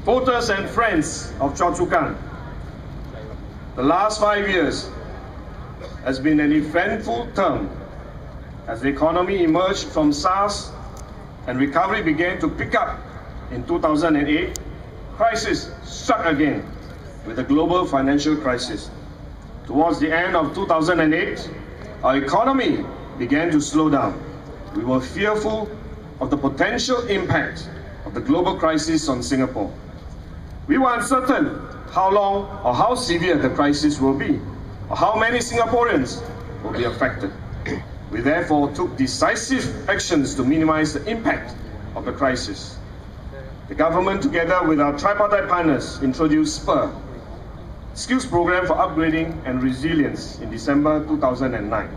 Voters and friends of Chua Chu Kang, the last 5 years has been an eventful term as the economy emerged from SARS and recovery began to pick up in 2008. Crisis struck again with the global financial crisis. Towards the end of 2008, our economy began to slow down. We were fearful of the potential impact of the global crisis on Singapore. We were uncertain how long or how severe the crisis will be, or how many Singaporeans will be affected. We therefore took decisive actions to minimize the impact of the crisis. The government, together with our tripartite partners, introduced SPUR, Skills Program for Upgrading and Resilience, in December 2009.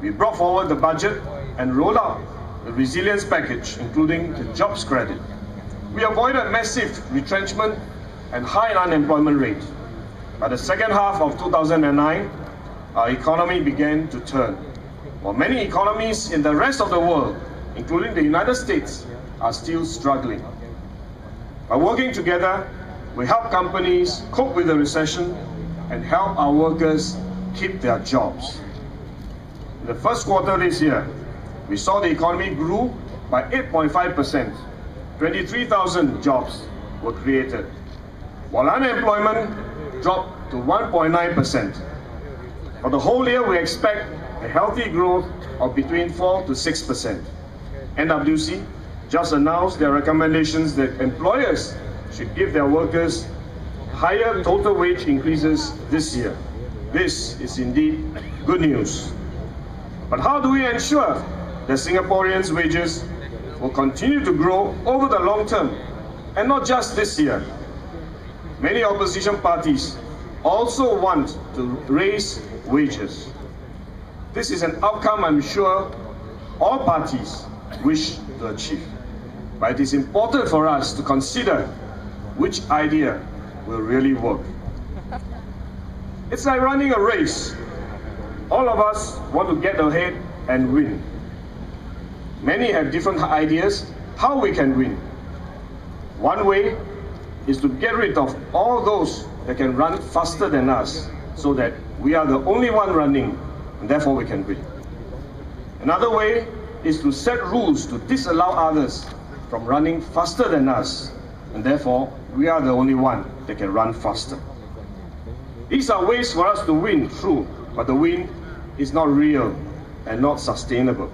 We brought forward the budget and rolled out the resilience package, including the jobs credit. We avoided massive retrenchment and high unemployment rate. By the second half of 2009, our economy began to turn. While many economies in the rest of the world, including the United States, are still struggling. By working together, we help companies cope with the recession and help our workers keep their jobs. In the first quarter this year, we saw the economy grew by 8.5%. 23,000 jobs were created, while unemployment dropped to 1.9%. For the whole year, we expect a healthy growth of between 4 to 6%. NWC just announced their recommendations that employers should give their workers higher total wage increases this year. This is indeed good news. But how do we ensure that Singaporeans' wages will continue to grow over the long term and not just this year? Many opposition parties also want to raise wages. This is an outcome I'm sure all parties wish to achieve. But it is important for us to consider which idea will really work. It's like running a race. All of us want to get ahead and win. Many have different ideas how we can win. One way is to get rid of all those that can run faster than us, so that we are the only one running, and therefore we can win. Another way is to set rules to disallow others from running faster than us, and therefore we are the only one that can run faster. These are ways for us to win, true, but the win is not real and not sustainable.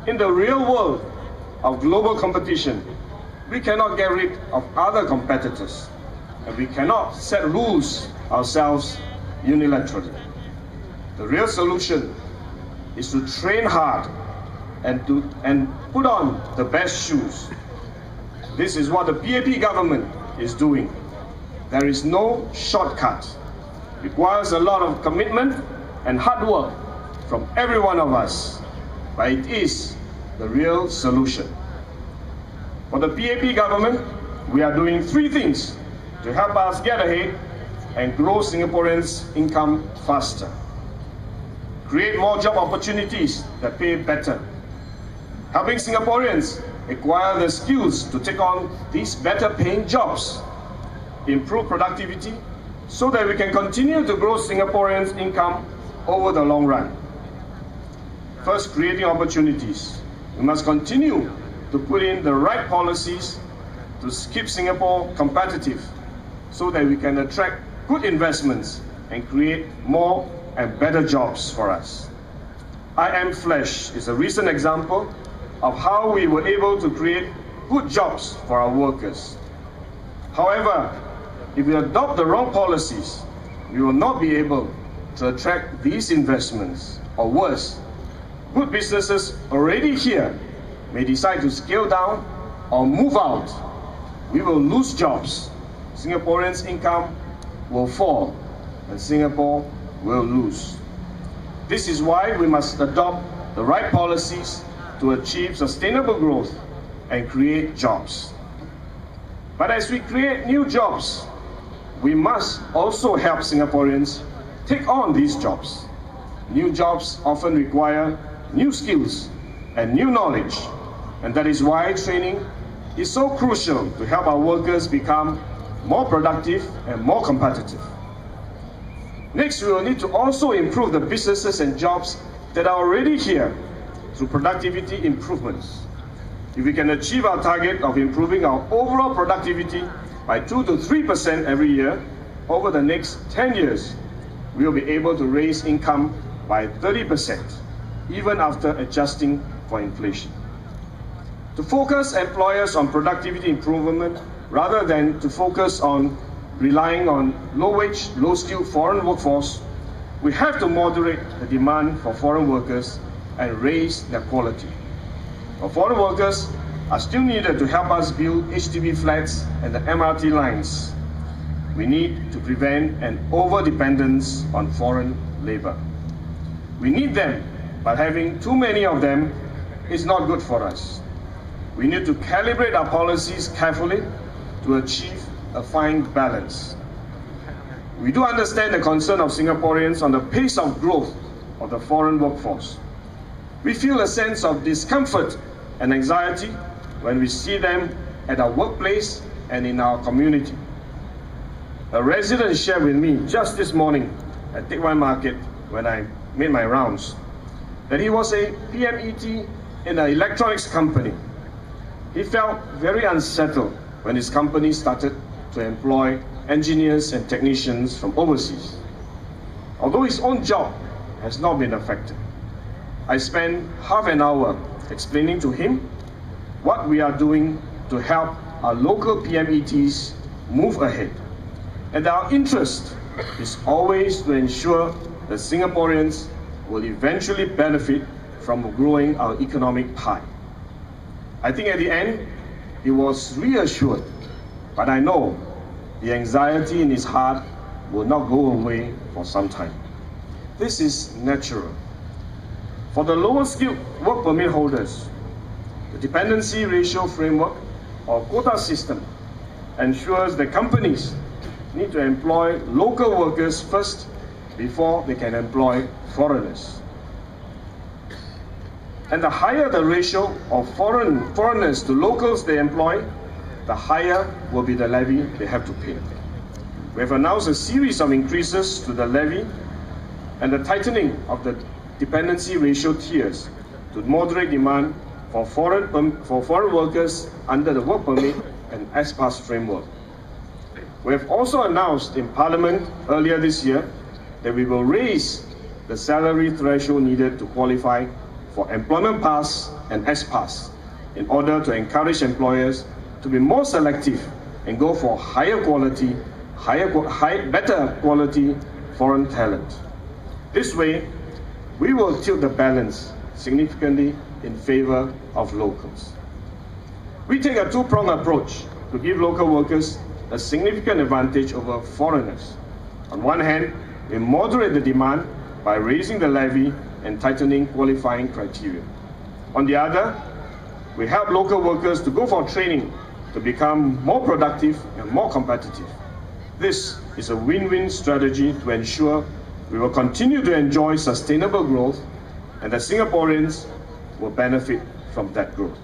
In the real world of global competition, we cannot get rid of other competitors, and we cannot set rules ourselves unilaterally. The real solution is to train hard and put on the best shoes. This is what the PAP government is doing. There is no shortcut. It requires a lot of commitment and hard work from every one of us, but it is the real solution. For the PAP government, we are doing 3 things to help us get ahead and grow Singaporeans' income faster. Create more job opportunities that pay better. Helping Singaporeans acquire the skills to take on these better paying jobs. Improve productivity so that we can continue to grow Singaporeans' income over the long run. First, creating opportunities. We must continue to put in the right policies to keep Singapore competitive so that we can attract good investments and create more and better jobs for us. I Am Flash is a recent example of how we were able to create good jobs for our workers. However, if we adopt the wrong policies, we will not be able to attract these investments, or worse, good businesses already here may decide to scale down or move out. We will lose jobs, Singaporeans' income will fall, and Singapore will lose. This is why we must adopt the right policies to achieve sustainable growth and create jobs. But as we create new jobs, we must also help Singaporeans take on these jobs. New jobs often require new skills and new knowledge, and that is why training is so crucial to help our workers become more productive and more competitive. Next, we will need to also improve the businesses and jobs that are already here through productivity improvements. If we can achieve our target of improving our overall productivity by 2 to 3% every year over the next 10 years, we will be able to raise income by 30%, even after adjusting for inflation. To focus employers on productivity improvement rather than to focus on relying on low-wage, low-skilled foreign workforce, we have to moderate the demand for foreign workers and raise their quality. Our foreign workers are still needed to help us build HDB flats and the MRT lines. We need to prevent an over-dependence on foreign labor. We need them, but having too many of them is not good for us. We need to calibrate our policies carefully to achieve a fine balance. We do understand the concern of Singaporeans on the pace of growth of the foreign workforce. We feel a sense of discomfort and anxiety when we see them at our workplace and in our community. A resident shared with me just this morning at Teck Whye Market when I made my rounds that he was a PMET in an electronics company. He felt very unsettled when his company started to employ engineers and technicians from overseas. Although his own job has not been affected, I spent half an hour explaining to him what we are doing to help our local PMETs move ahead. And our interest is always to ensure that Singaporeans will eventually benefit from growing our economic pie. I think at the end, he was reassured, but I know the anxiety in his heart will not go away for some time. This is natural. For the lower skilled work permit holders, the dependency ratio framework or quota system ensures that companies need to employ local workers first before they can employ foreigners. And the higher the ratio of foreigners to locals they employ, the higher will be the levy they have to pay. We have announced a series of increases to the levy and the tightening of the dependency ratio tiers to moderate demand for foreign workers under the work permit and S-Pass framework. We have also announced in Parliament earlier this year that we will raise the salary threshold needed to qualify for employment pass and S-Pass in order to encourage employers to be more selective and go for higher quality, better quality foreign talent. This way, we will tilt the balance significantly in favor of locals. We take a two-pronged approach to give local workers a significant advantage over foreigners. On one hand, we moderate the demand by raising the levy and tightening qualifying criteria. On the other, we help local workers to go for training to become more productive and more competitive. This is a win-win strategy to ensure we will continue to enjoy sustainable growth and that Singaporeans will benefit from that growth.